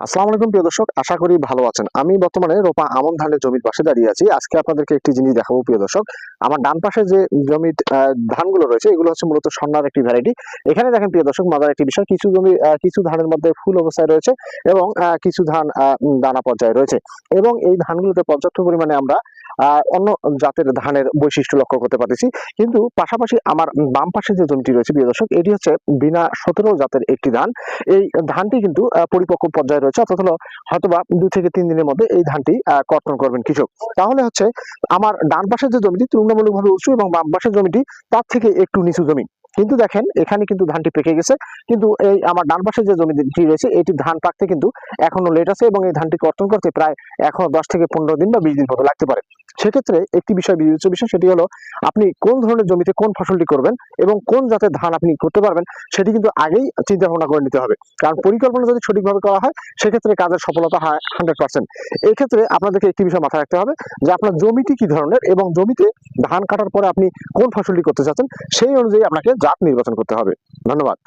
আসসালামু আলাইকুম প্রিয় দর্শক, আশা করি ভালো আছেন। আমি বর্তমানে রোপা আমন ধানের জমির পাশে দাঁড়িয়ে আছি। আজকে আপনাদেরকে একটি জিনিস দেখাবো প্রিয় দর্শক। আমার ডান পাশে যে জমির ধানগুলো রয়েছে এগুলো হচ্ছে মূলত স্বর্ণার একটি ভ্যারাইটি। এখানে দেখেন প্রিয় দর্শক, মজার একটি বিষয়, কিছু জমি কিছু ধানের মধ্যে ফুল অবস্থায় রয়েছে এবং কিছু ধান দানা পর্যায়ে রয়েছে। এবং এই ধানগুলোতে পর্যাপ্ত পরিমাণে আমরা অন্য জাতের ধানের বৈশিষ্ট্য লক্ষ্য করতে পারতেছি। কিন্তু পাশাপাশি আমার বাম পাশে যে জমিটি রয়েছে প্রিয় দর্শক, এটি হচ্ছে বিনা 17 জাতের একটি ধান। এই ধানটি কিন্তু পরিপক্ক পর্যায়ে রয়েছে, অর্থাৎ হলো হয়তোবা 2 থেকে 3 দিনের মধ্যে এই ধানটি কর্তন করবেন কৃষক। তাহলে হচ্ছে আমার ডান পাশের যে জমিটি তুলনামূলকভাবে উঁচু এবং বাম পাশের জমিটি তার থেকে একটু নিচু জমি। কিন্তু দেখেন এখানে কিন্তু ধানটি পেকে গেছে, কিন্তু এই আমার ডান পাশে যে জমিটি রয়েছে এটি ধান পাকতে কিন্তু এখনো লেট আছে এবং এই ধানটি কর্তন করতে প্রায় এখনো 10 থেকে 15 দিন বা 20 দিন মতো লাগতে পারে। সেক্ষেত্রে একটি বিষয়, বিবেচ্য বিষয়, সেটি হলো আপনি কোন ধরনের জমিতে কোন ফসলটি করবেন এবং কোন জাতের ধান আপনি করতে পারবেন সেটি কিন্তু আগেই চিন্তা ভাবনা করে নিতে হবে। কারণ পরিকল্পনা যদি সঠিকভাবে করা হয় সেক্ষেত্রে কাজের সফলতা হয় 100%। এই ক্ষেত্রে আপনাদেরকে একটি বিষয় মাথায় রাখতে হবে যে আপনার জমিটি কি ধরনের এবং জমিতে ধান কাটার পরে আপনি কোন ফসলটি করতে চাচ্ছেন সেই অনুযায়ী আপনাকে জাত নির্বাচন করতে হবে। ধন্যবাদ।